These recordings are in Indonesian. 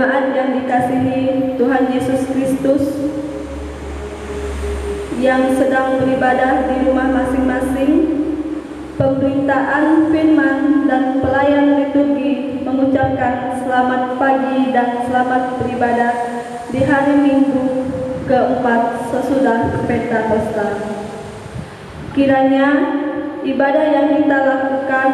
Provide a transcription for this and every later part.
Jemaat yang dikasihi Tuhan Yesus Kristus yang sedang beribadah di rumah masing-masing, pemberitaan firman dan pelayan liturgi mengucapkan selamat pagi dan selamat beribadah di hari Minggu keempat sesudah Pentakosta. Kiranya ibadah yang kita lakukan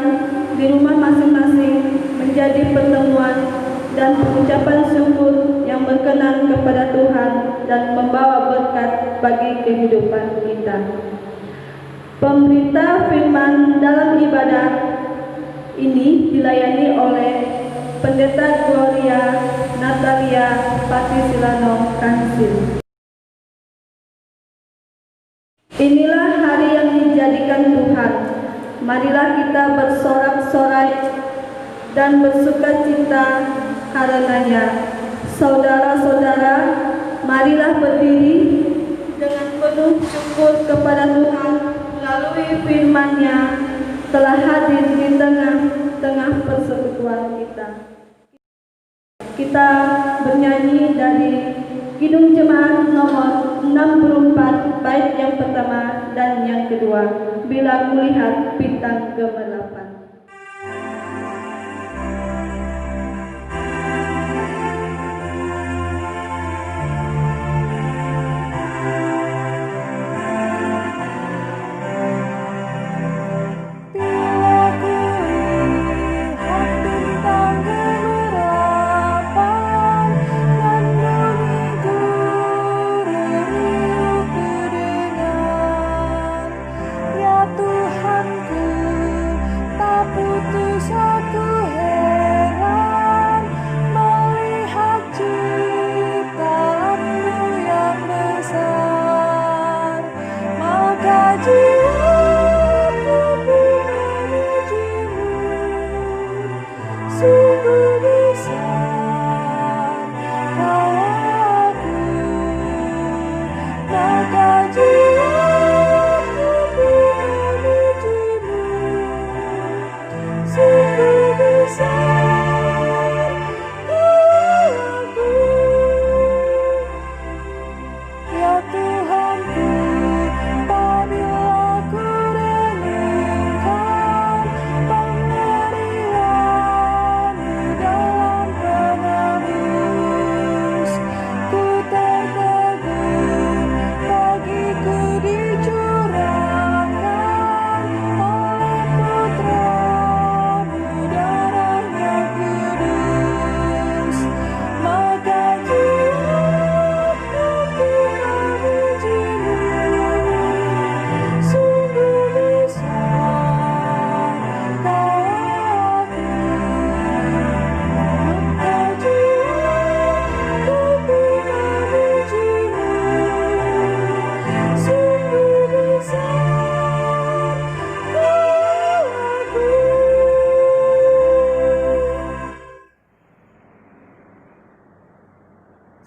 di rumah masing-masing menjadi pertemuan dan pengucapan syukur yang berkenan kepada Tuhan dan membawa berkat bagi kehidupan kita. Pemberita firman dalam ibadah ini dilayani oleh Pendeta Gloria Natalia Patisilano Kansil. Inilah hari yang dijadikan Tuhan. Marilah kita bersorak-sorai dan bersukacita karenanya. Saudara-saudara, marilah berdiri dengan penuh syukur kepada Tuhan melalui firman-Nya telah hadir di tengah-tengah persekutuan kita. Kita bernyanyi dari Kidung Jemaat nomor 64 bait yang pertama dan yang kedua, Bila Kulihat Bintang Gemerlapan.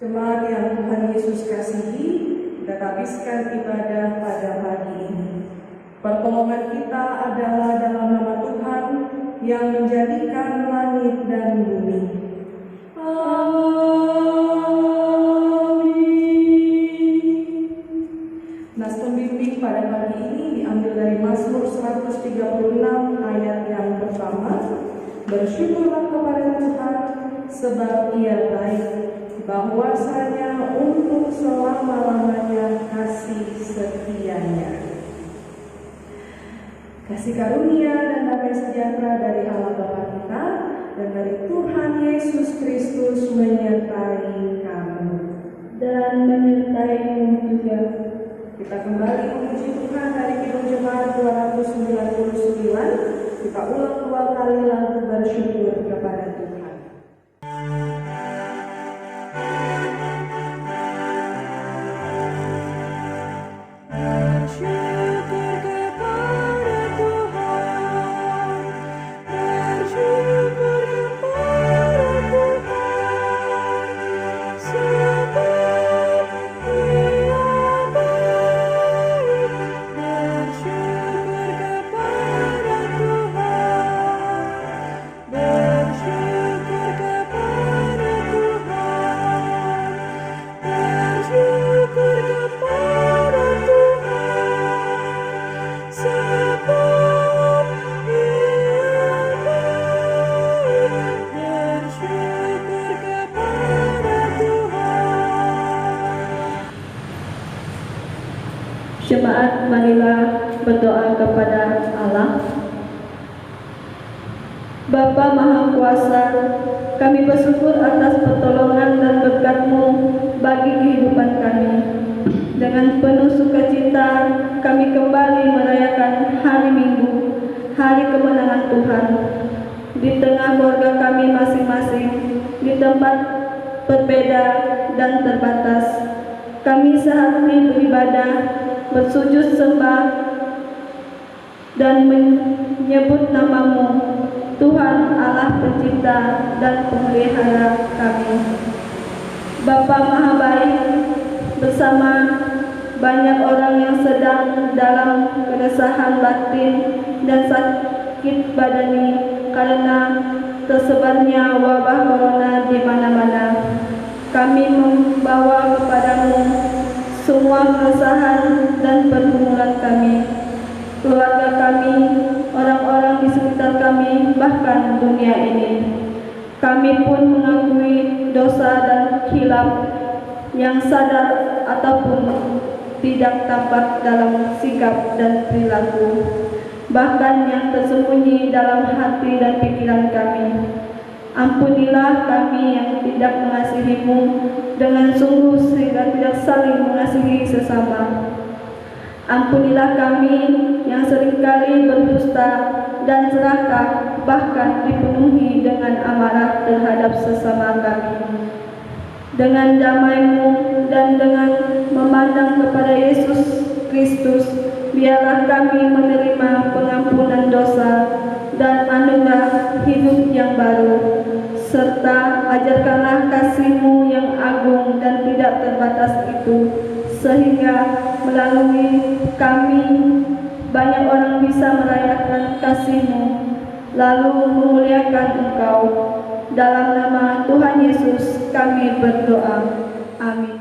Jemaat yang Tuhan Yesus kasihi, kita habiskan ibadah pada pagi ini. Pertolongan kita adalah dalam nama Tuhan yang menjadikan langit dan bumi. Amin. Nas pembimbing pada pagi ini diambil dari Mazmur 136 ayat yang pertama. Bersyukurlah kepada Tuhan sebab Ia baik, bahwasanya untuk selama-lamanya kasih setianya. Kasih karunia dan damai sejahtera dari Allah Bapa kita dan dari Tuhan Yesus Kristus menyertai kamu dan menyertaimu juga. Kita kembali memuji Tuhan dari Kidung Jemaat 299. Kita ulang 2 kali lagu bersyukur kepada Tuhan. Bersyukur Jemaat, marilah berdoa kepada Allah. Bapa Maha Kuasa, kami bersyukur atas pertolongan dan berkat-Mu bagi kehidupan kami. Dengan penuh sukacita, kami kembali merayakan hari Minggu, hari kemenangan Tuhan. Di tengah keluarga kami masing-masing, di tempat berbeda dan terbatas, kami sehati beribadah, bersujud sembah, dan menyebut nama-Mu, Tuhan Allah Pencipta dan Pemelihara kami. Bapa Maha Baik, bersama banyak orang yang sedang dalam keresahan batin dan sakit badani karena tersebarnya wabah corona di mana-mana, kami membawa kepadamu semua keresahan dan pergumulan kami, keluarga kami, orang-orang di sekitar kami, bahkan dunia ini. Kami pun mengakui dosa dan khilaf yang sadar ataupun tidak tampak dalam sikap dan perilaku, bahkan yang tersembunyi dalam hati dan pikiran kami. Ampunilah kami yang tidak mengasihi-Mu dengan sungguh sehingga tidak saling mengasihi sesama. Ampunilah kami yang seringkali berdusta dan serakah, bahkan dipenuhi dengan amarah terhadap sesama kami. Dengan damai-Mu dan dengan memandang kepada Yesus Kristus, biarlah kami menerima pengampunan dosa dan anugerah hidup yang baru, serta ajarkanlah kasih-Mu yang agung dan tidak terbatas itu, sehingga melalui kami banyak orang bisa merayakan kasih-Mu, lalu memuliakan Engkau. Dalam nama Tuhan Yesus kami berdoa. Amin.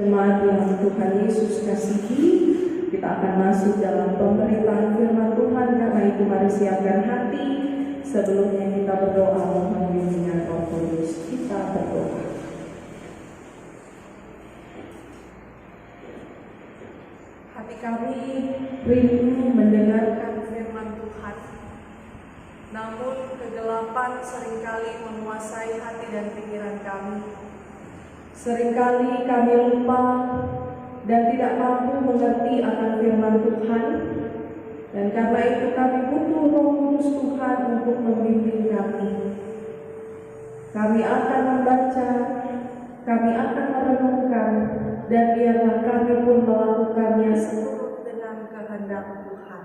Jemaat yang Tuhan Yesus kasihi, kita akan masuk dalam pemberitaan firman Tuhan. Karena itu mari siapkan hati. Sebelumnya kita berdoa mohon bimbingan Roh Kudus. Kita berdoa. Hati kami rindu mendengarkan firman Tuhan, namun kegelapan seringkali menguasai hati dan pikiran kami. Seringkali kami lupa dan tidak mampu mengerti akan firman Tuhan, dan karena itu kami butuh Roh Kudus Tuhan untuk membimbing kami. Kami akan membaca, kami akan merenungkan, dan biarlah kami pun melakukannya seturut dengan kehendak Tuhan.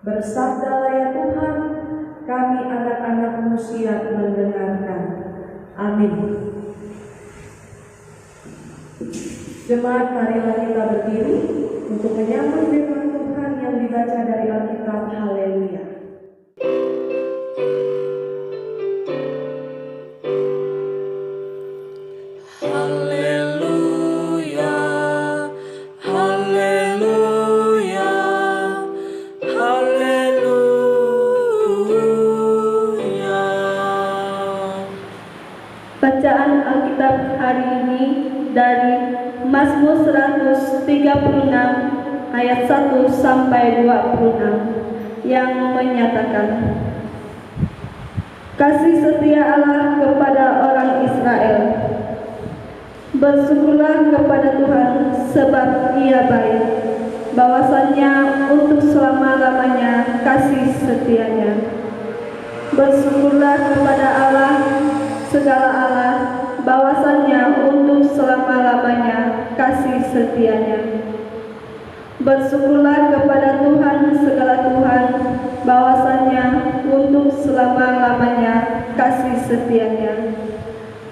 Bersabdalah ya Tuhan, kami anak-anak-Mu siap mendengarkan. Amin. Jemaat, marilah kita berdiri untuk menyambut firman Tuhan yang dibaca dari Alkitab. Haleluya. Mazmur 136 ayat 1 sampai 26 yang menyatakan, kasih setia Allah kepada orang Israel. Bersyukurlah kepada Tuhan sebab Ia baik, bahwasannya untuk selama-lamanya kasih setianya. Bersyukurlah kepada Allah, segala Allah, bahwasannya untuk selama-lamanya kasih setianya. Bersyukurlah kepada Tuhan, segala Tuhan, bahwasannya untuk selama-lamanya kasih setianya.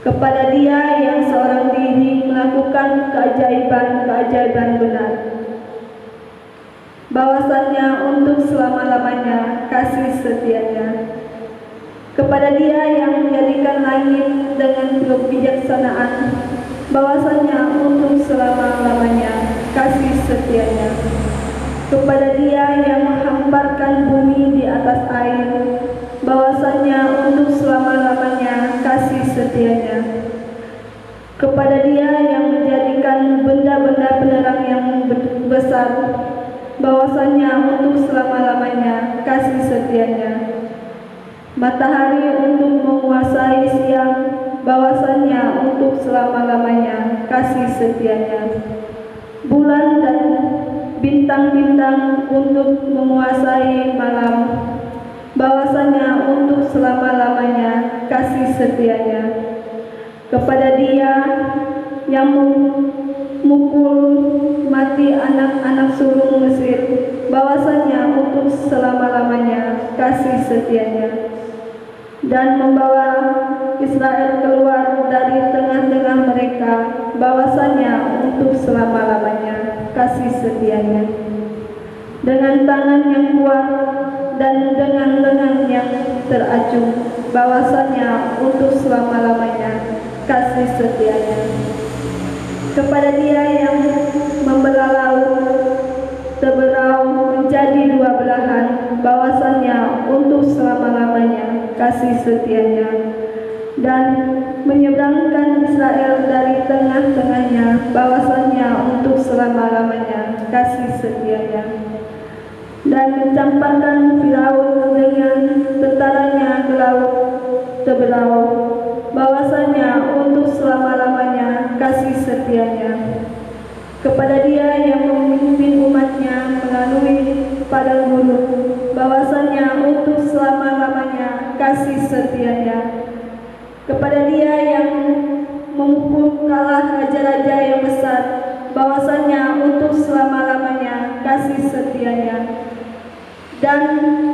Kepada Dia yang seorang diri melakukan keajaiban-keajaiban benar, bahwasannya untuk selama-lamanya kasih setianya. Kepada Dia yang menjadikan langit dengan kebijaksanaan, bahwasannya untuk selama-lamanya kasih setianya. Kepada Dia yang menghamparkan bumi di atas air, bahwasannya untuk selama-lamanya kasih setianya. Kepada Dia yang menjadikan benda-benda penerang yang besar, bahwasannya untuk selama-lamanya kasih setianya. Matahari untuk menguasai siang, bahwasannya untuk selama-lamanya kasih setianya. Bulan dan bintang-bintang untuk menguasai malam, bahwasannya untuk selama-lamanya kasih setianya. Kepada Dia yang memukul mati anak-anak sulung Mesir, bahwasannya untuk selama-lamanya kasih setianya. Dan membawa Israel keluar dari tengah-tengah mereka, bahwasannya untuk selama-lamanya kasih setianya. Dengan tangan yang kuat dan dengan lengan yang teracung, bahwasannya untuk selama-lamanya kasih setianya. Kepada Dia yang membelah laut terbelah menjadi dua belahan, bahwasannya untuk selama-lamanya kasih setianya. Dan menyeberangkan Israel dari tengah-tengahnya, bahwasannya untuk selama-lamanya kasih setianya. Dan mencampakkan Firaun dengan tentaranya ke laut terbelah, bahwasannya untuk selama-lamanya kasih setianya. Kepada Dia yang memimpin umatnya melalui padang gurun, bahwasannya untuk selama-lamanya kasih setianya. Kepada Dia yang memukul kalah raja-raja yang besar, bahwasannya untuk selama-lamanya kasih setianya. Dan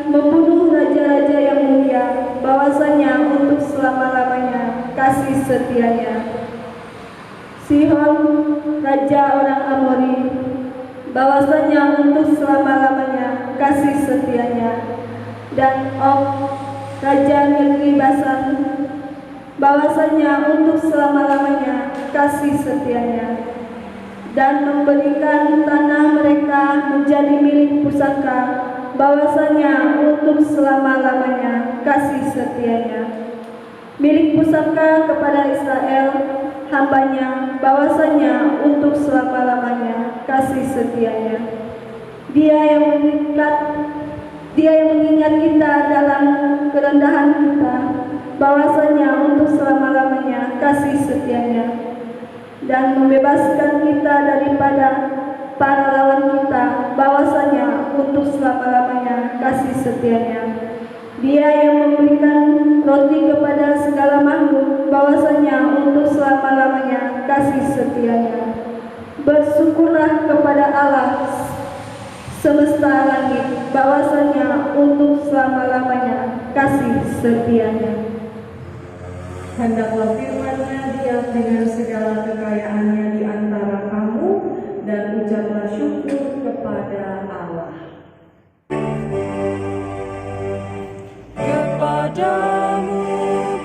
membunuh raja-raja yang mulia, bahwasannya untuk selama-lamanya kasih setianya. Sihon, raja orang Amori, bahwasannya untuk selama-lamanya kasih setianya. Dan Og, raja negeri Basan, bahwasannya untuk selama-lamanya kasih setianya. Dan memberikan tanah mereka menjadi milik pusaka, bahwasannya untuk selama-lamanya kasih setianya. Milik pusaka kepada Israel, hambanya, bahwasannya untuk selama-lamanya kasih setianya. Dia yang mengingat kita dalam kerendahan kita, bahwasannya untuk selama-lamanya kasih setianya. Dan membebaskan kita daripada para lawan kita, bahwasannya untuk selama-lamanya kasih setianya. Dia yang memberikan roti kepada segala makhluk, bahwasannya untuk selama-lamanya kasih setianya. Bersyukurlah kepada Allah semesta langit, bahwasannya untuk selama-lamanya kasih setianya. Hendaklah firman-Nya diam dengan segala kekayaannya di antara kamu, dan ucaplah syukur kepada Allah. Kepadamu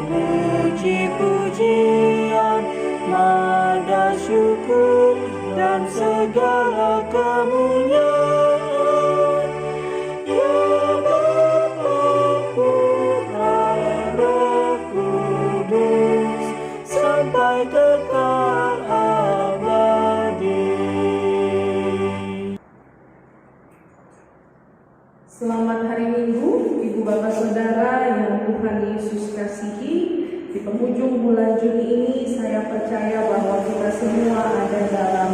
puji-pujian, nada syukur dan segala kemuliaan. Ya Bapa, Putra, Roh Kudus, sampai kekal abadi. Tuhan Yesus kasihi, di penghujung bulan Juni ini saya percaya bahwa kita semua ada dalam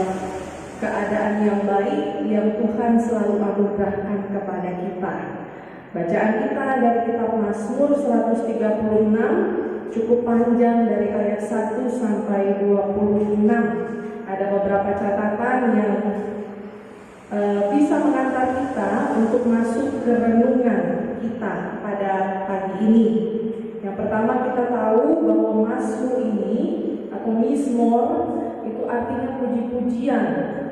keadaan yang baik yang Tuhan selalu anugerahkan kepada kita. Bacaan kita dari kitab Mazmur 136 cukup panjang dari ayat 1 sampai 26. Ada beberapa catatan yang bisa mengantar kita untuk masuk ke renungan kita pada pagi ini. Yang pertama, kita tahu bahwa Mazmur ini atau Mizmor itu artinya puji-pujian.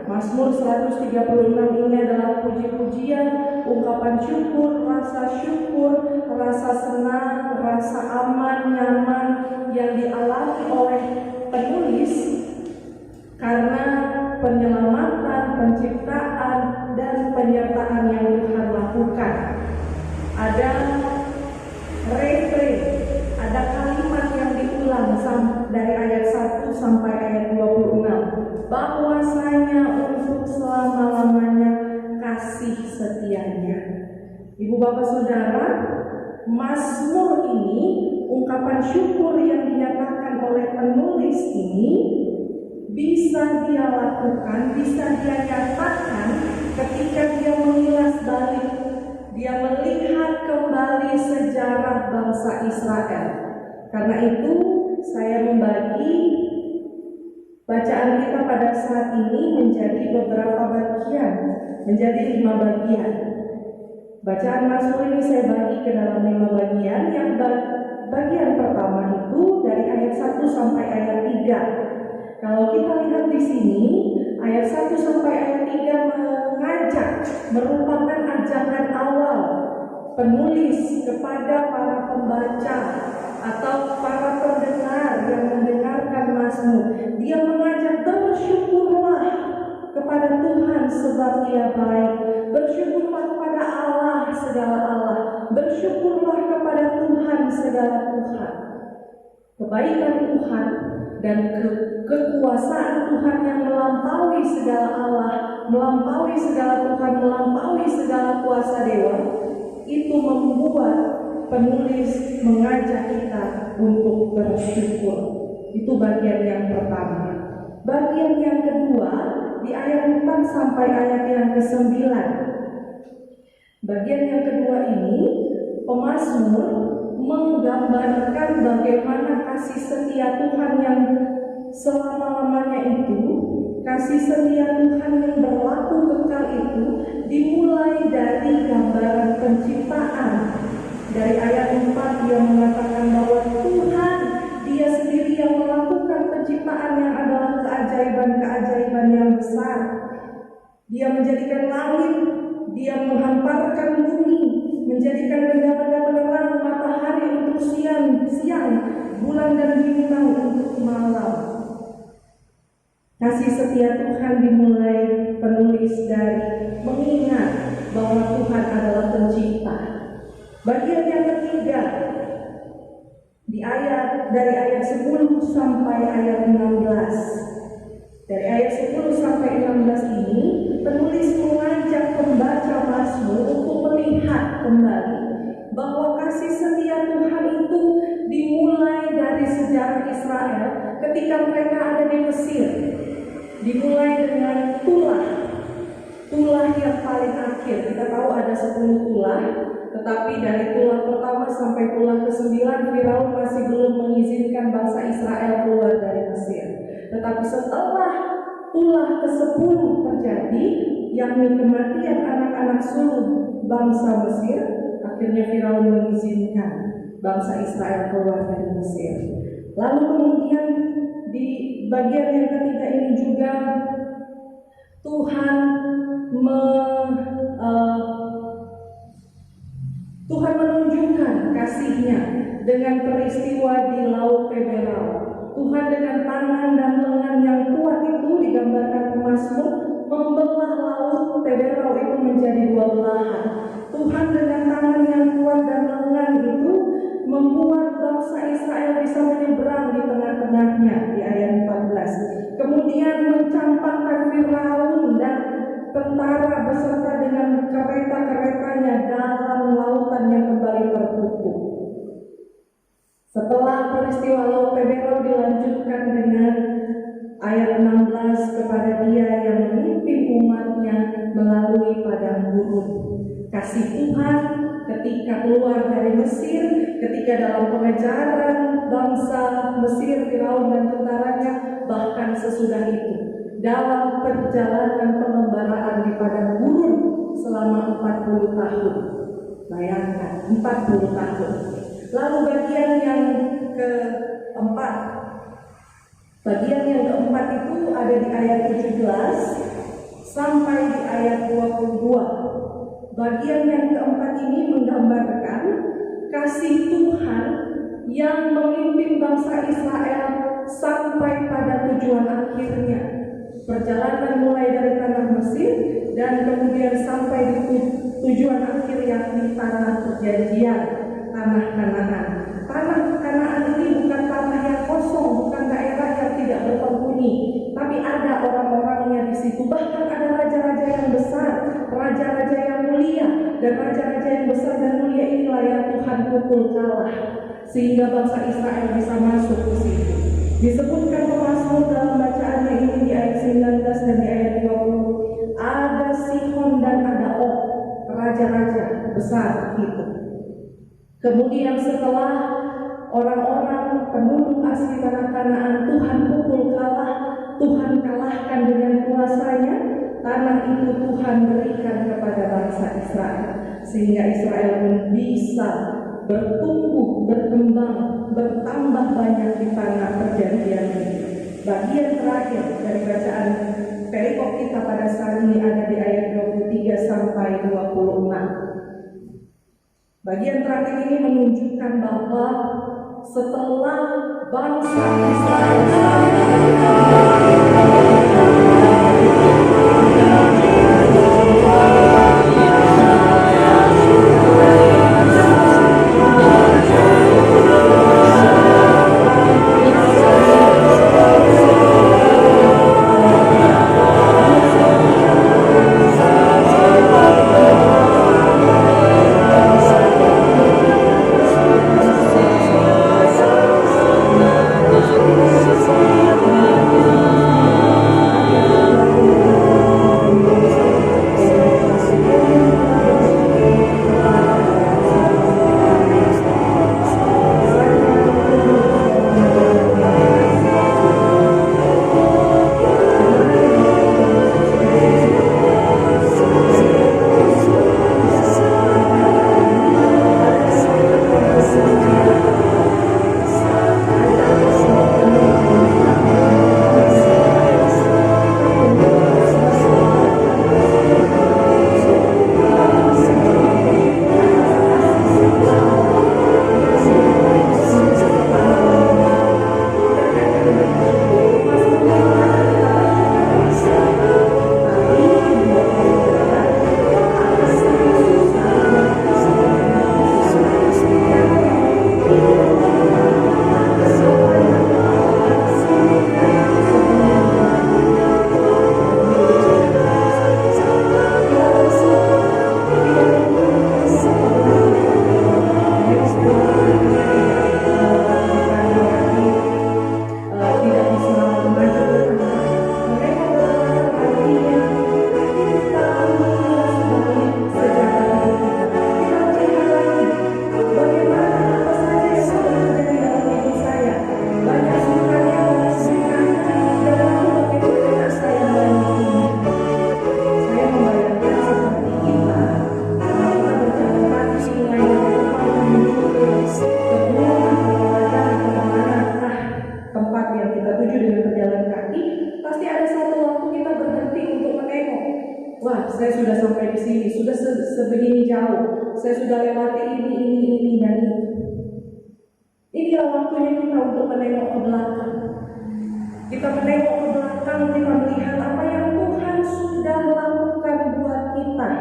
Mazmur 136 ini adalah puji-pujian, ungkapan syukur, rasa senang, rasa aman, nyaman yang dialami oleh penulis karena penyelamatan, penciptaan, dan penyertaan yang Tuhan lakukan. Ada refrain, ada kalimat yang diulang dari ayat 1 sampai ayat 26. Bahwasanya untuk selama-lamanya kasih setianya. Ibu bapak saudara, Mazmur ini, ungkapan syukur yang dinyatakan oleh penulis ini bisa dia lakukan, bisa dia nyatakan ketika dia mengilas balik, dia melihat kembali sejarah bangsa Israel. Karena itu saya membagi bacaan kita pada saat ini menjadi beberapa bagian, menjadi 5 bagian. Bacaan Mazmur ini saya bagi ke dalam 5 bagian. Yang bagian pertama itu dari ayat 1 sampai ayat 3. Kalau kita lihat di sini, ayat 1 sampai ayat 3 mengajak, merupakan ajakan awal penulis kepada para pembaca atau para pendengar yang mendengarkan Mazmur. Dia mengajak, bersyukurlah kepada Tuhan sebab Dia baik. Bersyukurlah kepada Allah segala Allah. Bersyukurlah kepada Tuhan segala Tuhan. Kebaikan Tuhan dan kekuasaan Tuhan yang melampaui segala Allah, melampaui segala Tuhan, melampaui segala kuasa dewa, itu membuat penulis mengajak kita untuk bersyukur. Itu bagian yang pertama. Bagian yang kedua di ayat 4 sampai ayat yang ke-9. Bagian yang kedua ini pemazmur menggambarkan bagaimana kasih setia Tuhan yang selama-lamanya itu, kasih setia Tuhan yang berlaku kekal itu dimulai dari gambaran penciptaan. Dari ayat 4 dia mengatakan bahwa Tuhan Dia sendiri yang melakukan penciptaan yang adalah keajaiban-keajaiban yang besar. Dia menjadikan langit, Dia menghamparkan bumi, menjadikan benda-benda penerang, matahari untuk siang, bulan dan bintang untuk malam. Kasih setia Tuhan dimulai penulis dari mengingat bahwa Tuhan adalah pencipta. Bagian yang ketiga dari ayat 10 sampai ayat 16. Dari ayat 10 sampai 16 ini penulis mengajak pembaca Mazmur untuk melihat kembali bahwa kasih setia Tuhan itu dimulai dari sejarah Israel ketika mereka ada di Mesir. Dimulai dengan tulah yang paling akhir. Kita tahu ada 10 tulah, tetapi dari tulah pertama sampai tulah ke-9 Firaun masih belum mengizinkan bangsa Israel keluar dari Mesir. Tetapi setelah tulah ke-10 terjadi, yakni kematian anak-anak sulung bangsa Mesir, akhirnya Firaun mengizinkan bangsa Israel keluar dari Mesir. Lalu kemudian di bagian yang ketiga ini juga Tuhan menunjukkan kasih-Nya dengan peristiwa di Laut Teberau. Tuhan dengan tangan dan lengan yang kuat itu digambarkan pemazmur membelah Laut Teberau itu menjadi 2 belahan. Tuhan dengan tangan yang kuat dan lengan itu membuat bangsa Israel bisa menyeberang di tengah-tengahnya di ayat 14. Kemudian mencampakkan Firaun dan tentara beserta dengan kereta-keretanya dalam lautan yang kembali tertutup. melanjutkan dengan ayat 16 kepada Dia yang memimpin umatnya melalui padang gurun. Kasih Tuhan ketika keluar dari Mesir, ketika dalam pengejaran bangsa Mesir, Firaun dan tentaranya, bahkan sesudah itu dalam perjalanan pengembaraan di padang gurun selama 40 tahun. Bayangkan, 40 tahun. Lalu bagian yang keempat itu ada di ayat 17 sampai di ayat 22. Bagian yang keempat ini menggambarkan kasih Tuhan yang memimpin bangsa Israel sampai pada tujuan akhirnya. Perjalanan mulai dari tanah Mesir dan kemudian sampai di tujuan akhir yakni tanah perjanjian, tanah Kanaan. Tanah Kanaan ini bukan tanah yang kosong, bukan daerah yang tidak berpenghuni, tapi ada orang-orangnya di situ. Bahkan ada raja-raja yang besar, raja-raja yang mulia, dan raja-raja yang besar dan mulia inilah yang Tuhan pukul kalah sehingga bangsa Israel bisa masuk ke situ. Disebutkan pemazmur dalam bacaannya ini di ayat 19 dan di ayat 20. Ada Sihon dan ada Og, raja-raja besar itu. Kemudian setelah orang-orang penduduk asli tanah Kanaan Tuhan pukul kalah, Tuhan kalahkan dengan kuasanya, tanah itu Tuhan berikan kepada bangsa Israel, sehingga Israel pun bisa bertumbuh, berkembang, bertambah banyak di tanah perjanjian ini. Bagian terakhir dari bacaan perikop kita pada saat ini ada di ayat 23 sampai 26. Bagian terakhir ini menunjukkan bahwa setelah bangsa Israel saya sudah sampai di sini, sudah sebegini jauh, saya sudah lewati ini dan itu. Inilah waktunya kita untuk menengok ke belakang. Kita menengok ke belakang, kita melihat apa yang Tuhan sudah lakukan buat kita.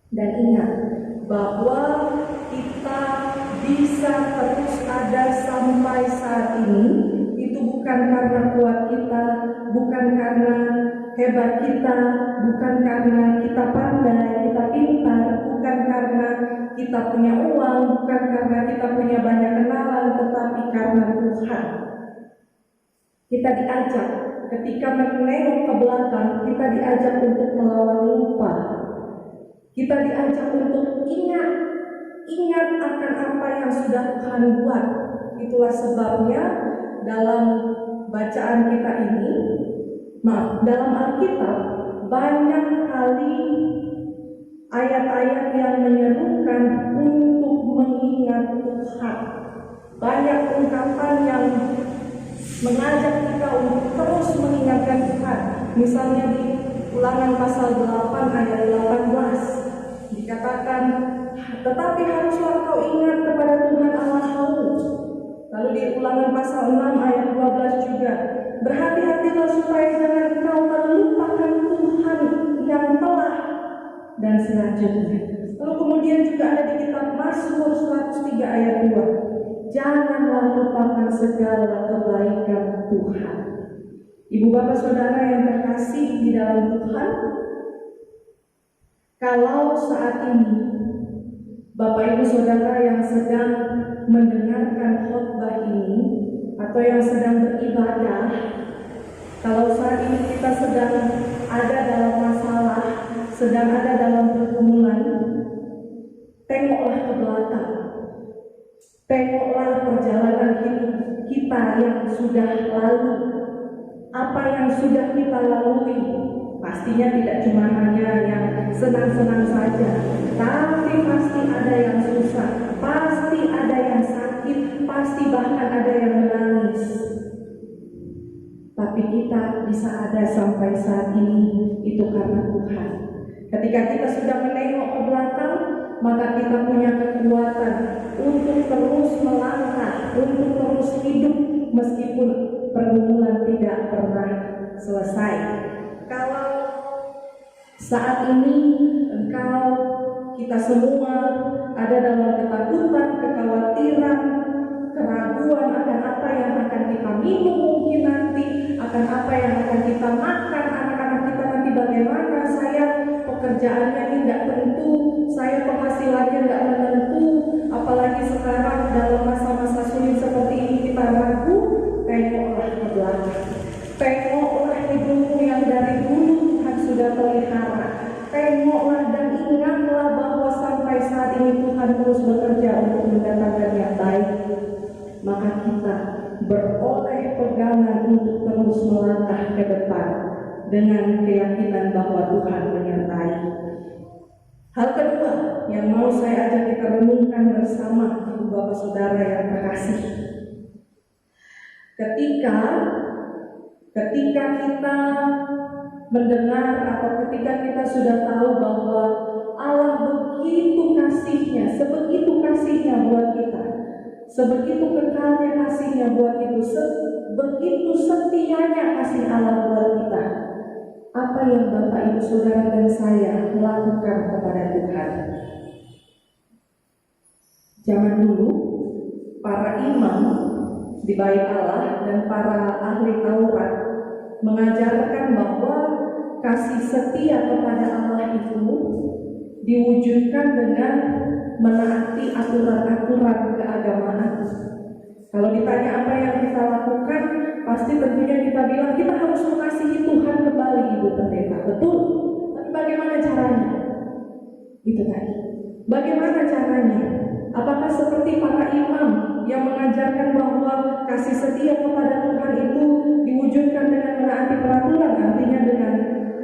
Dan ingat bahwa kita bisa terus ada sampai saat ini, itu bukan karena kuat kita, bukan karena hebat kita, bukan karena kita pandai, kita pintar, bukan karena kita punya uang, bukan karena kita punya banyak kenalan, tetapi karena Tuhan. Kita diajak ketika menengok ke belakang, kita diajak untuk melawan lupa. Kita diajak untuk ingat akan apa yang sudah Tuhan buat. Itulah sebabnya dalam bacaan kita ini, dalam Alkitab banyak kali ayat-ayat yang menyerukan untuk mengingat Tuhan. Banyak ungkapan yang mengajak kita untuk terus mengingatkan Tuhan. Misalnya di Ulangan pasal 8 ayat 18 dikatakan, tetapi haruslah kau ingat kepada Tuhan Allah-Mu. Lalu di Ulangan pasal 6 ayat 12 juga, berhati-hatilah supaya jangan kau melupakan Tuhan yang telah, dan selanjutnya. Lalu kemudian juga ada di kitab Mazmur 103 ayat 2, janganlah lupakan segala kebaikan Tuhan. Ibu bapak saudara yang terkasih di dalam Tuhan, kalau saat ini bapak ibu saudara yang sedang mendengarkan khotbah ini atau yang sedang beribadah, kalau saat ini kita sedang ada dalam masalah, sedang ada dalam pergumulan, tengoklah ke belakang. Tengoklah perjalanan hidup kita yang sudah lalu. Apa yang sudah kita lalui, pastinya tidak cuma hanya yang senang-senang saja, tapi pasti ada yang susah, pasti ada yang sakit, pasti bahkan ada yang menangis. Tapi kita bisa ada sampai saat ini, itu karena Tuhan. Ketika kita sudah menengok ke belakang, maka kita punya kekuatan untuk terus melangkah, untuk terus hidup meskipun pergumulan tidak pernah selesai. Kalau saat ini kita semua ada dalam ketakutan, kekhawatiran, keraguan akan apa yang akan kita minum mungkin nanti, akan apa yang akan kita makan, anak-anak kita nanti bagaimana, saya pekerjaannya tidak tentu, saya penghasilannya tidak menentu, apalagi sekarang dalam masa-masa sulit seperti ini kita ragu. Tengoklah ke belakang, tengoklah hidupmu yang dari dulu Tuhan sudah pelihara, tengoklah dan ingatlah bahwa sampai saat ini Tuhan terus bekerja untuk mendatangkan yang baik. Maka kita beroleh pegangan untuk terus melangkah ke depan dengan keyakinan bahwa Tuhan menyertai. Hal kedua yang mau saya ajak kita renungkan bersama ibu bapak saudara yang terkasih, ketika kita mendengar atau ketika kita sudah tahu bahwa Allah begitu kasihnya, sebegitu kasihnya buat kita, sebegitu kekalnya kasihnya buat itu, begitu setianya kasih Allah buat kita. Apa yang Bapak Ibu Saudara dan saya lakukan kepada Tuhan? Zaman dulu para imam di Bait Allah dan para ahli Taurat mengajarkan bahwa kasih setia kepada Allah itu diwujudkan dengan menaati aturan-aturan keagamaan. Kalau ditanya apa yang kita lakukan, pasti tentunya kita bilang kita harus mengasihi Tuhan kembali, Ibu Pendeta. Betul. Tapi bagaimana caranya? Itu tadi. Bagaimana caranya? Apakah seperti para imam yang mengajarkan bahwa kasih setia kepada Tuhan itu diwujudkan dengan menaati peraturan, artinya dengan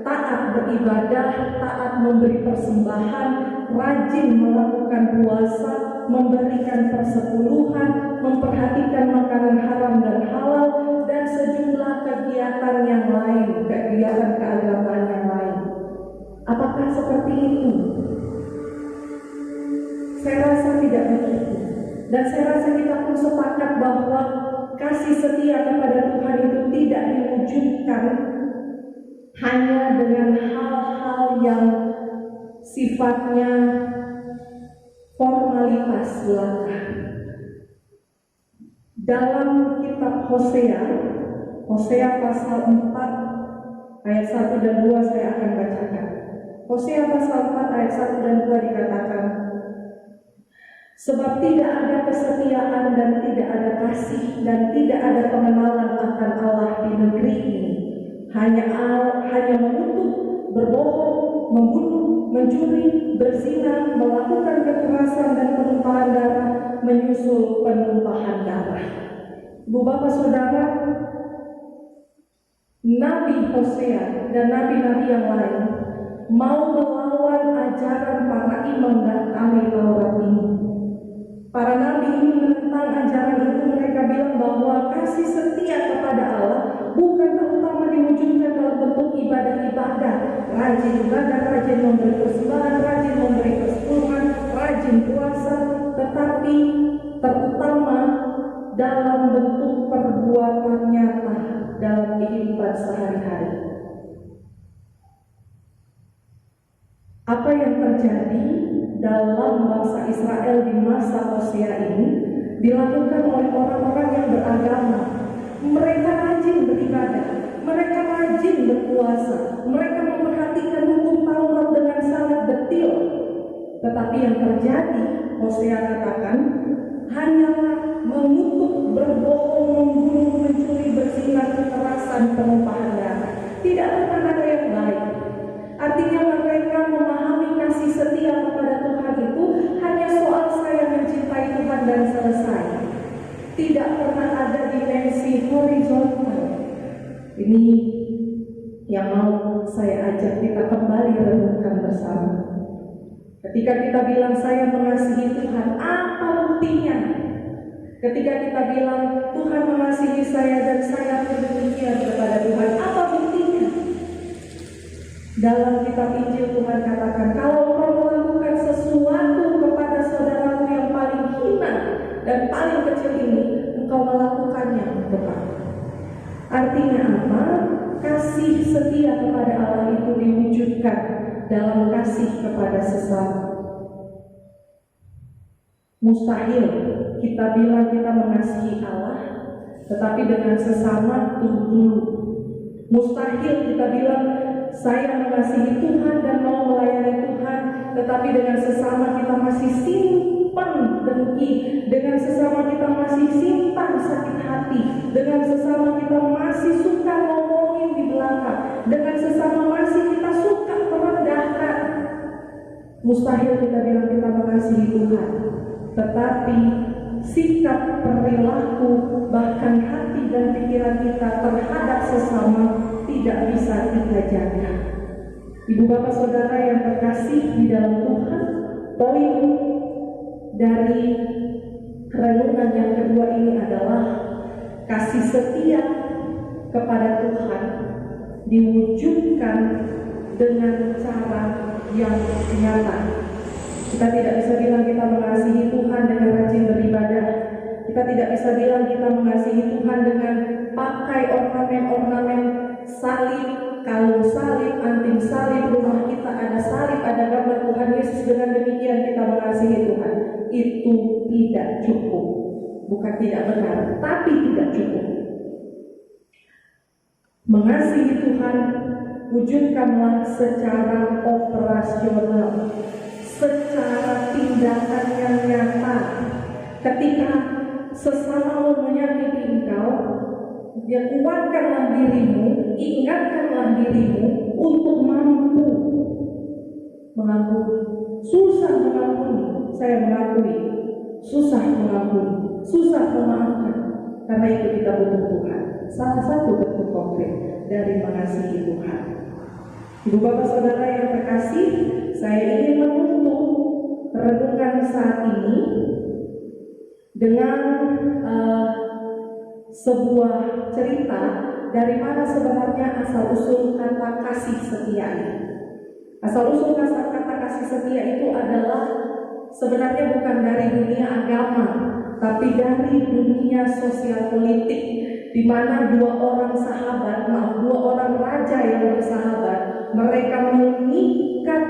taat beribadah, taat memberi persembahan, rajin melakukan puasa, memberikan persepuluhan, memperhatikan makanan haram dan halal, dan sejumlah kegiatan yang lain, kegiatan keagamaan yang lain. Apakah seperti itu? Saya rasa tidak begitu. Dan saya rasa kita pun sepakat bahwa kasih setia kepada Tuhan itu tidak diwujudkan hanya dengan hal-hal yang sifatnya formalitas belaka. Dalam kitab Hosea pasal 4 ayat 1 dan 2 saya akan bacakan. Hosea pasal 4 ayat 1 dan 2 dikatakan, Sebab tidak ada kesetiaan dan tidak ada kasih dan tidak ada pengenalan akan Allah di negeri ini. Hanya mengutuk, berbohong, membunuh, mencuri, berzina, melakukan kekerasan dan penumpahan darah, menyusul penumpahan darah. Ibu bapak saudara, Nabi Hosea dan nabi-nabi yang lain mau melawan ajaran para imam dan ahli Taurat ini. Para nabi ini menentang ajaran itu. Mereka bilang bahwa kasih setia kepada Allah bukan terutama diwujudkan dalam bentuk ibadah-ibadah, rajin ibadah, rajin memberi persembahan, rajin memberi persepuluhan, rajin puasa, tetapi terutama dalam bentuk perbuatan nyata dalam kehidupan sehari-hari. Apa yang terjadi dalam bangsa Israel di masa Hosea ini dilakukan oleh orang-orang yang beragama. Mereka rajin beribadah, mereka rajin berpuasa, mereka memperhatikan hukum Taurat dengan sangat detil. Tetapi yang terjadi, Hosea katakan, hanyalah mengutuk, berbohong, membunuh, mencuri, berzina, kekerasan, penumpahan darah. Tidak pernah ada yang baik. Artinya mereka memahami kasih setia kepada Tuhan itu hanya soal saya mencintai Tuhan dan selesai. Tidak pernah ada dimensi horizontal. Ini yang mau saya ajak kita kembali renungkan bersama. Ketika kita bilang saya mengasihi Tuhan, apa buktinya? Ketika kita bilang Tuhan mengasihi saya dan saya berdemikian kepada Tuhan, apa buktinya? Dalam kitab Injil Tuhan katakan, kalau engkau melakukan sesuatu kepada saudaramu yang paling hina dan paling kecil ini, engkau melakukannya untuk aku. Artinya apa? Kasih setia kepada Allah itu diwujudkan dalam kasih kepada sesama. Mustahil kita bilang kita mengasihi Allah, tetapi dengan sesama tunggu dulu. Mustahil kita bilang saya mengasihi Tuhan dan mau melayani Tuhan, tetapi dengan sesama kita masih simpan dengki, dengan sesama kita masih simpan sakit hati, dengan sesama kita masih suka ngomongin di belakang, dengan sesama masih kita suka merendahkan. Mustahil kita bilang kita mengasihi Tuhan, tetapi sikap, perilaku, bahkan hati dan pikiran kita terhadap sesama tidak bisa kita jaga. Ibu bapak saudara yang terkasih di dalam Tuhan, poin dari renungan yang kedua ini adalah kasih setia kepada Tuhan diwujudkan dengan cara yang nyata. Kita tidak bisa bilang kita mengasihi Tuhan dengan rajin beribadah. Kita tidak bisa bilang kita mengasihi Tuhan dengan pakai ornamen-ornamen salib, kalung salib, anting salib, rumah kita ada salib, ada gambar Tuhan Yesus. Dengan demikian kita mengasihi Tuhan. Itu tidak cukup. Bukan tidak benar, tapi tidak cukup. Mengasihi Tuhan wujudkanlah secara operasional, secara tindakan yang nyata. Ketika sesama menyakiti engkau, ya kuatkanlah dirimu, ingatkanlah dirimu untuk mampu mengampuni. Susah mengampuni, saya mengakui. Susah mengampuni, susah memaafkan. Karena itu kita butuh Tuhan. Salah satu bentuk konkret dari mengasihi Tuhan. Ibu bapak saudara yang terkasih, saya ingin menutup renungan saat ini dengan sebuah cerita dari mana sebenarnya asal usul kata kasih setia ini. Asal usul kata kasih setia itu adalah sebenarnya bukan dari dunia agama, tapi dari dunia sosial politik, di mana dua orang raja yang bersahabat, mereka mengikat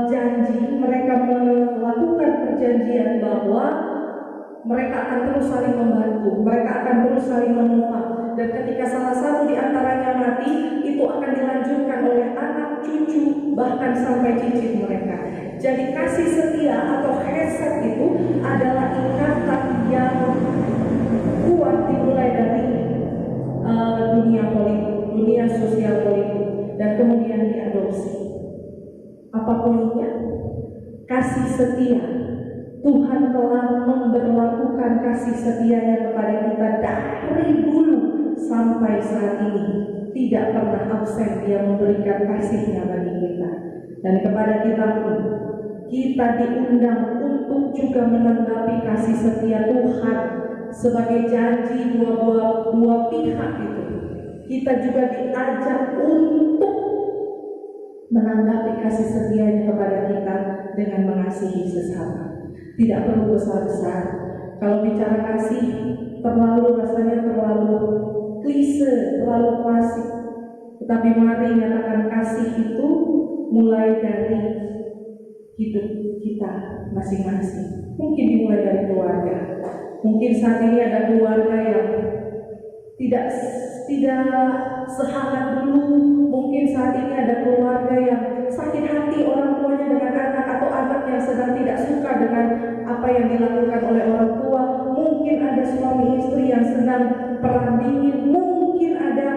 janji, mereka melakukan perjanjian bahwa mereka akan terus saling membantu, mereka akan terus saling menopang, dan ketika salah satu di antaranya mati, itu akan dilanjutkan oleh anak, cucu, bahkan sampai cicit mereka. Jadi kasih setia atau hesed itu adalah ikatan yang kuat dimulai dari dunia politik, dunia sosial politik, dan kemudian diadopsi. Apa poinnya? Kasih setia. Tuhan telah memberlakukan kasih setianya kepada kita dari dulu sampai saat ini. Tidak pernah absen Dia memberikan kasih-Nya bagi kita. Dan kepada kita pun, kita diundang untuk juga menanggapi kasih setia Tuhan sebagai janji dua pihak itu. Kita juga diajak untuk menanggapi kasih setianya kepada kita dengan mengasihi sesama. Tidak perlu besar-besar. Kalau bicara kasih rasanya terlalu klise, terlalu klasik. Tetapi mari nyatakan kasih itu mulai dari hidup kita masing-masing. Mungkin dimulai dari keluarga. Mungkin saat ini ada keluarga yang tidak sehangat dulu. Mungkin saat ini ada keluarga yang sakit hati orang tuanya dengan anak, atau anak yang sedang tidak suka dengan apa yang dilakukan oleh orang tua. Mungkin ada suami istri yang sedang perang dingin. Mungkin ada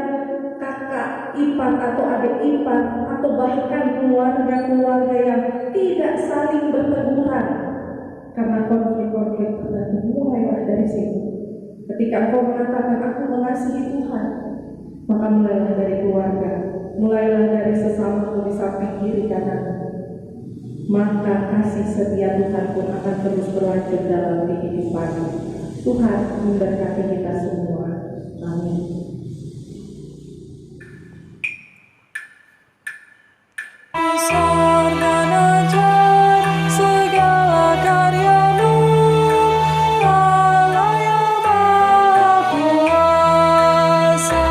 kakak ipar atau adik ipar, atau bahkan keluarga-keluarga yang tidak saling berteguran karena konflik-konflik terjadi. Mulailah dari sini. Ketika engkau mengatakan aku mengasihi Tuhan, maka mulailah dari keluarga, mulailah dari sesama di samping kiri kanan. Maka kasih setia Tuhan pun akan terus berlanjut dalam kehidupan. Tuhan memberkati kita semua. Amin. Besar dan ajaib segala karya-Mu, Allah yang Maha Kuasa.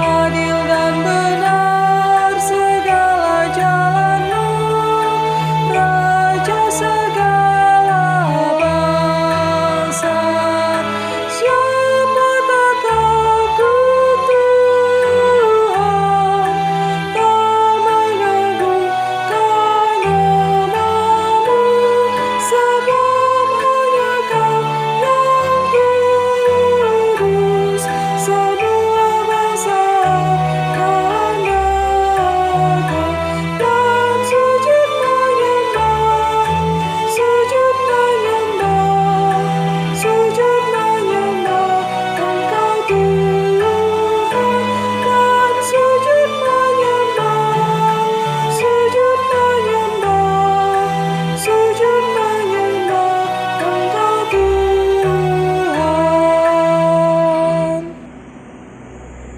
Adil dan benar segala jalan-Mu, Raja segala bangsa. Siapa tak takut Tuhan, tak menyebutkan nama-Mu, sebab hanya Kau yang kudus. Semua bangsa akan datang dan sujud menyembah, sujud menyembah, sujud menyembah Engkau Tuhan, dan sujud menyembah, sujud menyembah, sujud menyembah Engkau Tuhan.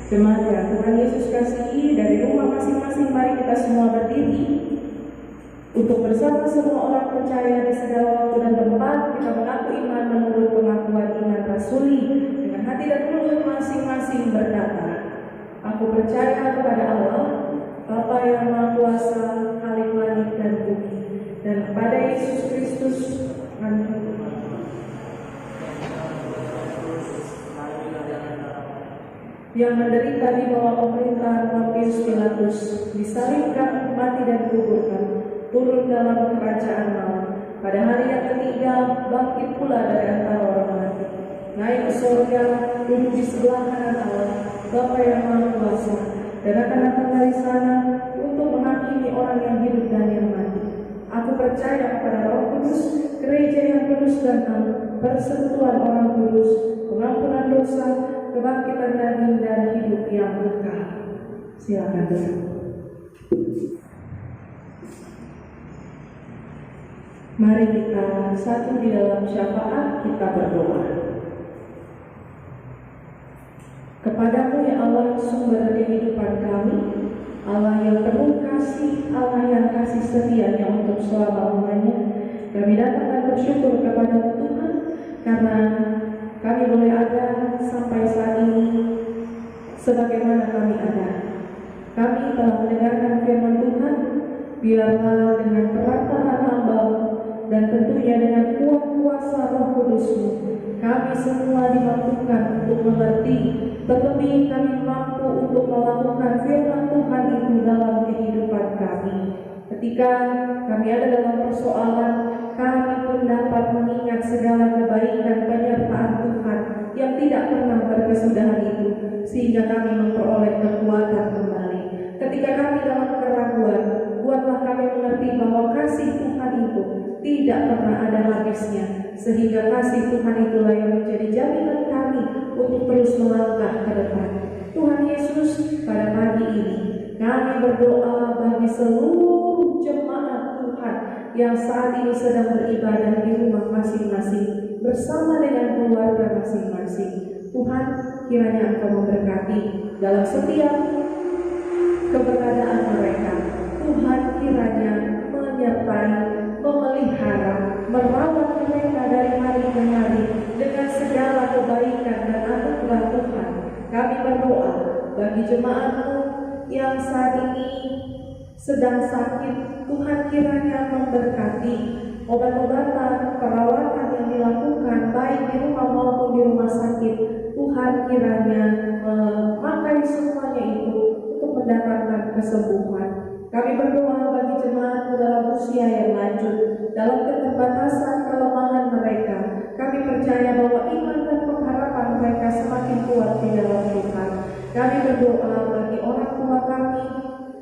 Jemaat yang Tuhan Yesus kasihi, dari rumah masing-masing mari kita semua berdiri untuk bersama semua orang percaya di segala waktu dan tempat kita mengaku iman menurut pengakuan iman rasuli dengan hati dan mulut masing-masing berkata, aku percaya kepada Allah, Bapa yang Maha Kuasa, Khalik langit dan bumi, dan kepada Yesus Kristus, Anak yang menderita di bawah pemerintahan Pontius Pilatus, disalibkan, mati dan dikuburkan, turun dalam kerajaan maut, pada hari yang ketiga bangkit pula dari antara orang mati, naik ke surga, duduk di sebelah kanan Allah, Bapa yang Maha Kuasa, dan akan datang dari sana untuk menghakimi orang yang hidup dan yang mati. Aku percaya kepada Roh Kudus, gereja yang kudus dan am, persekutuan orang kudus, pengampunan dosa, kebangkitan daging dan hidup yang kekal. Silakan duduk. Mari kita satu di dalam syafaat kita berdoa. Kepadamu ya Allah, sumber kehidupan kami, Allah yang penuh kasih, Allah yang kasih setianya untuk selama-lamanya, kami datang dan bersyukur kepada Tuhan karena kami boleh ada sampai saat ini sebagaimana kami ada. Kami telah mendengarkan firman Tuhan, biarlah dengan perantaraan hamba dan tentunya dengan kuat kuasa Roh Kudus-Mu, kami semua dimampukan untuk mengerti, terlebih kami mampu untuk melakukan firman Tuhan itu dalam kehidupan kami. Ketika kami ada dalam persoalan, kami pun dapat mengingat segala kebaikan penyertaan Tuhan yang tidak pernah berkesudahan itu, sehingga kami memperoleh kekuatan kembali. Ketika kami dalam keraguan, buatlah kami mengerti bahwa kasih Tuhan itu tidak pernah ada habisnya, sehingga kasih Tuhan itulah yang menjadi jaminan kami untuk terus melangkah ke depan. Tuhan Yesus, pada pagi ini kami berdoa bagi seluruh jemaat Tuhan yang saat ini sedang beribadah di rumah masing-masing bersama dengan keluarga masing-masing. Tuhan, kiranya Engkau memberkati dalam setiap keberadaan mereka. Tuhan kiranya menyertai, memelihara, merawat mereka dari hari ke hari dengan segala kebaikan dan anugerah Tuhan. Kami berdoa bagi jemaat-Mu yang saat ini sedang sakit. Tuhan kiranya memberkati obat-obatan, perawatan yang dilakukan baik di rumah maupun di rumah sakit. Tuhan kiranya memakai semuanya itu untuk mendatangkan kesembuhan. Kami berdoa bagi jemaat dalam usia yang lanjut, dalam keterbatasan kelemahan mereka. Kami percaya bahwa iman dan pengharapan mereka semakin kuat di dalam Tuhan. Kami berdoa bagi orang tua kami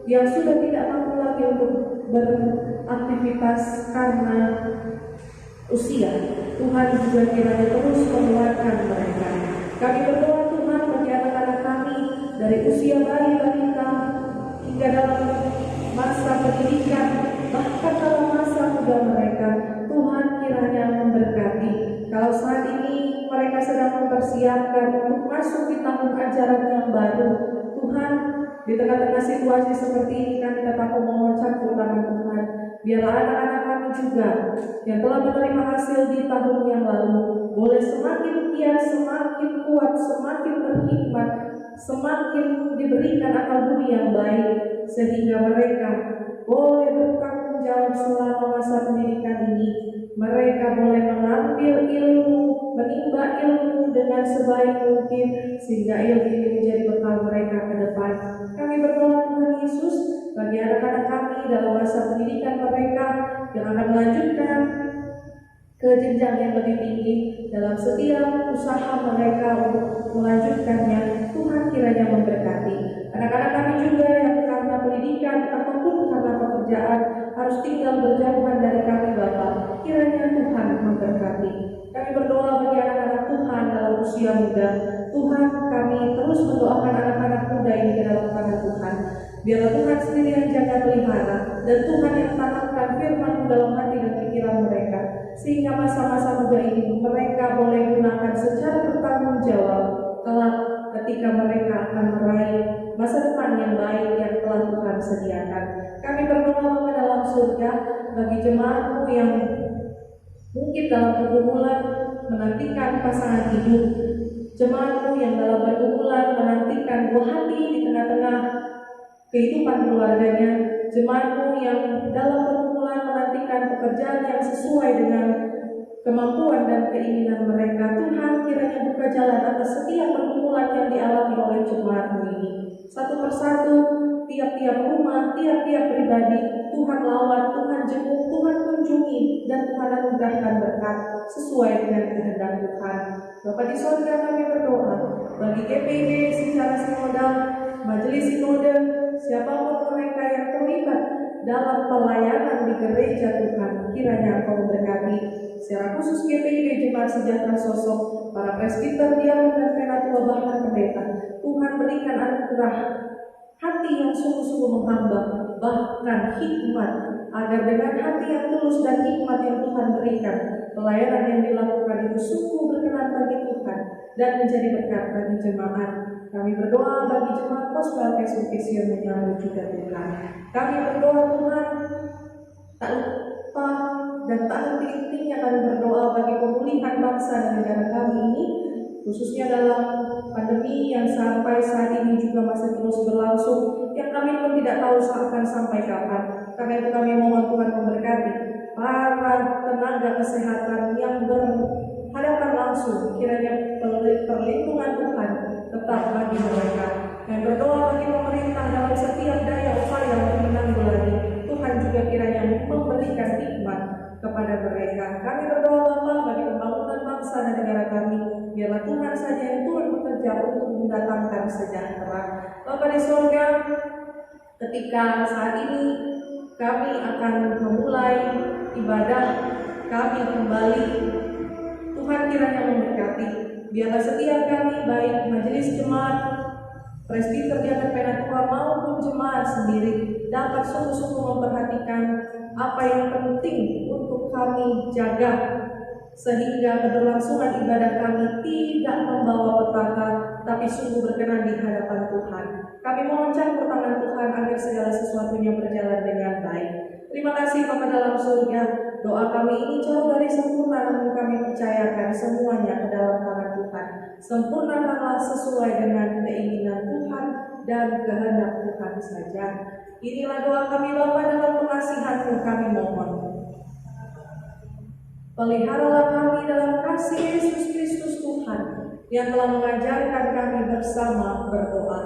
yang sudah tidak mampu lagi untuk beraktivitas karena usia. Tuhan juga kiranya terus menguatkan mereka. Kami berdoa Tuhan bagi anak-anak kami dari usia bayi balita hingga dalam masa pendidikan, bahkan dalam masa muda mereka. Tuhan kiranya memberkati. Kalau saat ini mereka sedang mempersiapkan untuk masuk di tahun ajaran yang baru, Tuhan, di tengah-tengah situasi seperti ini kami tetap memohon campur tangan Tuhan. Biarlah anak-anak kami juga yang telah menerima hasil di tahun yang lalu boleh semakin giat, semakin kuat, semakin berhikmat, semakin diberikan akal budi yang baik, sehingga mereka boleh bertanggung jawab selama masa pendidikan ini. Mereka boleh mengambil ilmu, menimba ilmu dengan sebaik mungkin, sehingga ilmu ini menjadi bekal mereka ke depan. Kami berdoa Tuhan Yesus bagi anak-anak kami dalam masa pendidikan mereka yang akan melanjutkan ke jenjang yang lebih tinggi dalam setiap usaha mereka untuk melanjutkannya. Tuhan kiranya memberkati anak-anak kami juga yang karena pendidikan ataupun karena pekerjaan harus tinggal berjauhan dari kami Bapa. Kiranya Tuhan memberkati. Kami berdoa bagi anak-anak Tuhan dalam usia muda. Tuhan, kami terus mendoakan anak-anak muda ini ke dalam tangan Tuhan. Biarlah Tuhan sendiri yang jaga pelihara, dan Tuhan yang tanamkan firman dalam hati dan pikiran mereka, sehingga masa-masa muda ini mereka boleh gunakan secara bertanggung jawab kelak ketika mereka akan meraih masa depan yang baik yang telah Tuhan sediakan. Kami berdoa Bapa dalam surga bagi jemaat-Mu yang mungkin dalam pergumulan menantikan pasangan hidup, jemaat-Mu yang dalam pergumulan menantikan buah hati di tengah-tengah kehidupan keluarganya, jemaat-Mu yang dalam pergumulan menantikan pekerjaan yang sesuai dengan kemampuan dan keinginan mereka. Tuhan kiranya buka jalan atas setiap pergumulan yang dialami oleh jemaat-Mu ini. Satu persatu, tiap-tiap rumah, tiap-tiap pribadi, Tuhan lawat, Tuhan jenguk, Tuhan kunjungi, dan Tuhan anugerahkan berkat sesuai dengan kehendak Tuhan. Bapa di surga, kami berdoa bagi GPIB secara sinodal, majelis sinode, siapapun mereka yang terlibat dalam pelayanan di gereja Tuhan, kiranya Engkau memberkati. Secara khusus GPIB Jemaat Sejahtera Sosok, para presbiter, diakon dan penatua bahkan pendeta, Tuhan berikan anugerah hati yang sungguh-sungguh menghamba, bahkan hikmat, agar dengan hati yang tulus dan hikmat yang Tuhan berikan, pelayanan yang dilakukan itu sungguh berkenan bagi Tuhan dan menjadi berkat bagi jemaat. Kami berdoa bagi jemaat Gospel Execution yang menyambut juga Tuhan. Kami berdoa Tuhan, tak lupa dan tak henti-hentinya kami berdoa bagi pemulihan bangsa dan negara kami ini, khususnya dalam pandemi yang sampai saat ini juga masih terus berlangsung, yang kami pun tidak tahu akan sampai kapan. Karena itu kami mohon Tuhan memberkati para tenaga kesehatan yang berhadapan langsung, kiranya perlindungan Tuhan tetap bagi mereka. Dan berdoa bagi pemerintah dalam setiap daya upaya untuk menanggulangi. Tuhan juga kiranya mendatangkan sejahtera. Bapa di surga, ketika saat ini kami akan memulai ibadah kami kembali, Tuhan kiranya memberkati. Biarlah setiap kami, baik majelis jemaat, presbiter diakan penatua maupun jemaat sendiri, dapat sungguh-sungguh memperhatikan apa yang penting untuk kami jaga, sehingga keberlangsungan ibadah kami tidak membawa petaka, tapi sungguh berkenan di hadapan Tuhan. Kami mohon campur tangan Tuhan agar segala sesuatunya berjalan dengan baik. Terima kasih Bapa dalam surga. Doa kami ini jauh dari sempurna, namun kami percayakan semuanya ke dalam tangan Tuhan. Sempurnakanlah sesuai dengan keinginan Tuhan dan kehendak Tuhan saja. Inilah doa kami Bapa, dalam pengasihan-Mu kami mohon. Peliharalah kami dalam kasih Yesus Kristus Tuhan, yang telah mengajarkan kami bersama berdoa.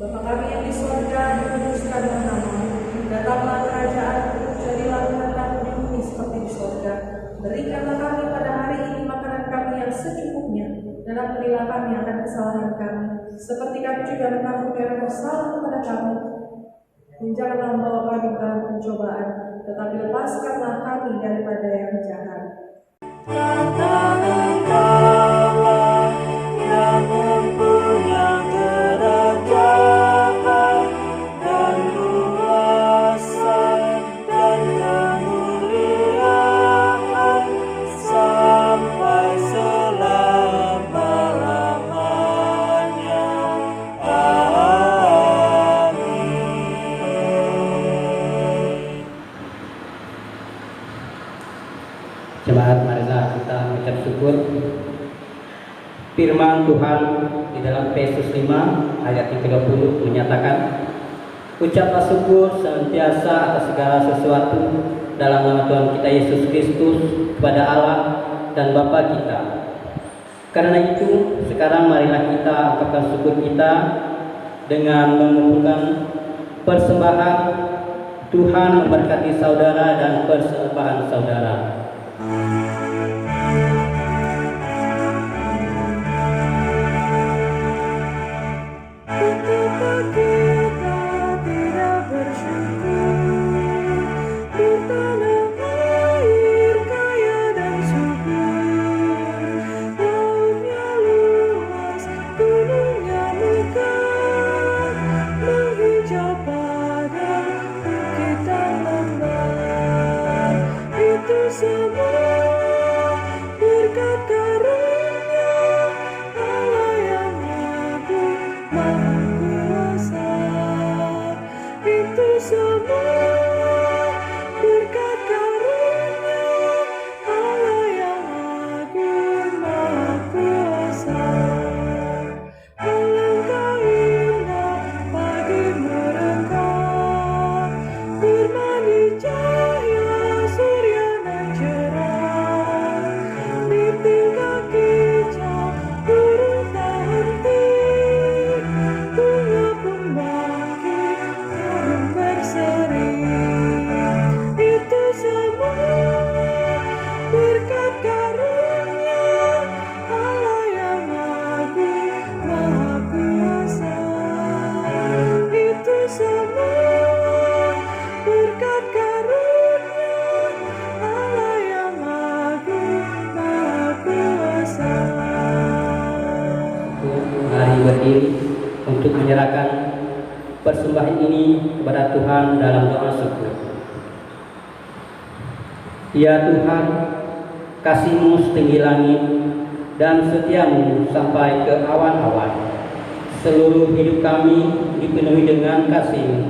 Bapa kami yang di surga, dikuduskanlah nama-Mu. Datanglah kerajaan-Mu, jadilah kehendak-Mu di bumi seperti di surga. Berikanlah kami pada hari ini makanan kami yang secukupnya, dan ampunilah kami akan kesalahan kami, seperti kami juga mengampuni orang bersalah kepada kami. Dan janganlah membawa kami ke dalam pencobaan, tetapi lepaskanlah kami daripada yang jahat. Engkaulah yang mempunyai kerajaan dan kuasa dan kemuliaan sampai selama-lamanya. Amin. Jemaat, marilah kita mengucap syukur. Firman Tuhan di dalam Efesus 5 ayat yang ke-20 menyatakan, ucaplah syukur senantiasa atas segala sesuatu dalam nama Tuhan kita Yesus Kristus kepada Allah dan Bapa kita. Karena itu, sekarang marilah kita angkatkan syukur kita dengan mengumpulkan persembahan. Tuhan memberkati saudara dan persembahan saudara. Betapa kita tidak bersyukur, bertanam air kaya dan subur, lautnya luas, gunungnya megah, menghijau padang bukit dan lembah. Itu semua berkat karunia Allah yang agung maha kuasa. Itu semua berkat karunia Allah yang agung maha kuasa. Alangkah indah pagi mereka, bermani cahaya surya nan cerah. Niting kaki jauh burung tak henti, bunga pun bangkit harum berseri. Itu semua berkat karunia Allah yang agung maha kuasa. Itu semua berkat karunia Allah yang agung maha kuasa. Mari berdiri untuk menyerahkan persembahan ini kepada Tuhan dalam doa syukur. Ya Tuhan, kasih-Mu setinggi langit dan setia-Mu sampai ke awan-awan. Seluruh hidup kami dipenuhi dengan kasih-Mu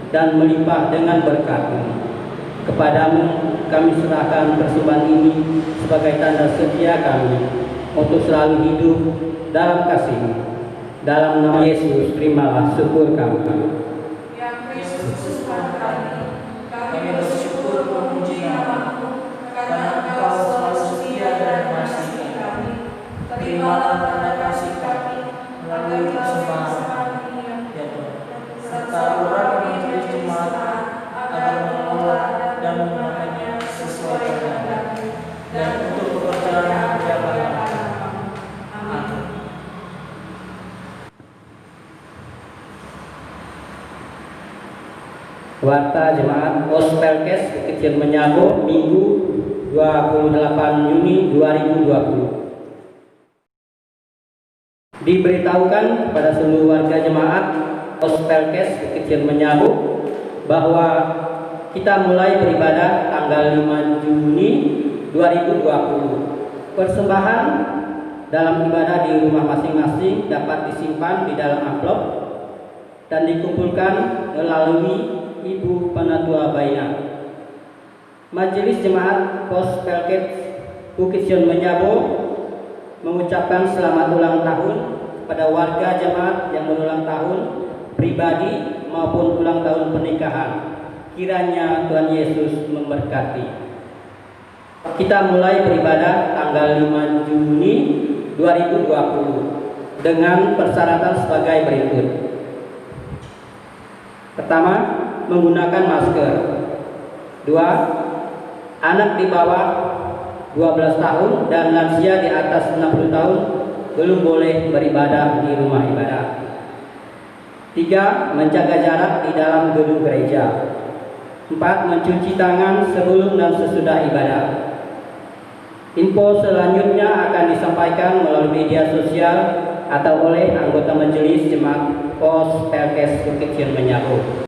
dan melimpah dengan berkat-Mu. Kepadamu kami serahkan persembahan ini sebagai tanda setia kami untuk selalu hidup dalam kasih-Mu. Dalam nama Yesus, terimalah syukur kami. Ya Kristus Tuhan kami bersyukur memuji nama-Mu, karena Engkau selalu setia dan mengasihi kami. Terimalah tanda kasih kami melalui persembahan ini, ya Tuhan, serta orang majelis jemaat agar mengelola dan menggunakannya sesuai kehendak-Mu dan untuk pekerjaan jabatan. Amin. Warta Jemaat Ospelkes Kecil Menyabo, Minggu 28 Juni 2020. Diberitahukan kepada seluruh warga jemaat Ospelkes Kecil Menyabo bahwa kita mulai beribadah tanggal 5 Juni 2020. Persembahan dalam ibadah di rumah masing-masing dapat disimpan di dalam amplop dan dikumpulkan melalui Ibu Penatua Baina. Majelis Jemaat Ospelkes Bukit Sion Menyabo mengucapkan selamat ulang tahun kepada warga jemaat yang berulang tahun pribadi maupun ulang tahun pernikahan. Kiranya Tuhan Yesus memberkati. Kita mulai beribadah tanggal 5 Juni 2020 dengan persyaratan sebagai berikut. Pertama, menggunakan masker. 2. Anak di bawah 12 tahun dan lansia di atas 60 tahun belum boleh beribadah di rumah ibadah. 3. Menjaga jarak di dalam gedung gereja. 4. Mencuci tangan sebelum dan sesudah ibadah. Info selanjutnya akan disampaikan melalui media sosial atau oleh anggota Majelis Jemaat Ospelkes Bukit Sion Menyabo.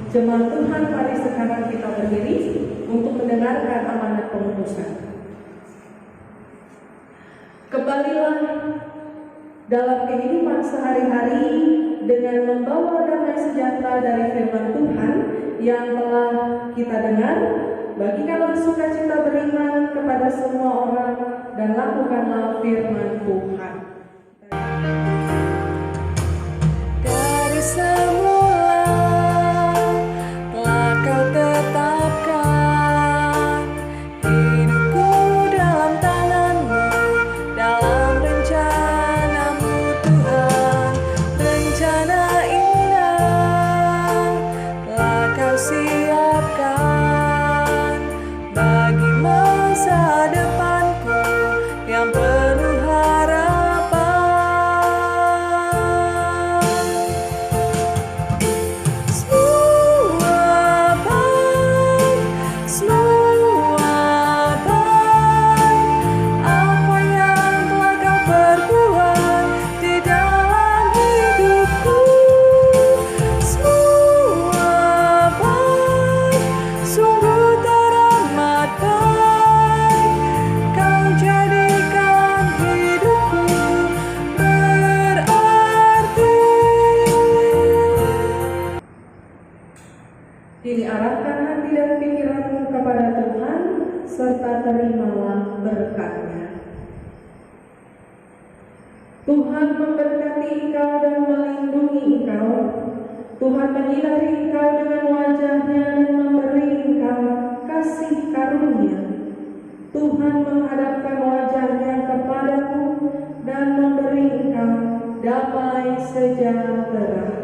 Jemaat Tuhan, mari sekarang kita berdiri untuk mendengarkan amanat pengutusan. Kembalilah dalam kehidupan sehari-hari dengan membawa damai sejahtera dari firman Tuhan yang telah kita dengar. Bagikanlah sukacita beriman kepada semua orang dan lakukanlah firman Tuhan. Dari semula telah Kau tetapkan hidupku dalam tangan-Mu, dalam rencana-Mu Tuhan. Rencana indah telah Kau siapkan bagi masa depanku yang penuh harapan. Semua baik apa yang telah Kau perbuat di dalam hidupku. Semua baik, sungguh teramat baik. Kau jadikan hidupku berarti. Kini arahkan hati dan pikiranmu kepada Tuhan, serta terimalah berkat-Nya. Tuhan memberkati engkau dan melindungi engkau. Tuhan menyinari engkau dengan wajah-Nya dan memberi engkau kasih karunia. Tuhan menghadapkan wajah-Nya kepadamu dan memberi engkau damai sejahtera.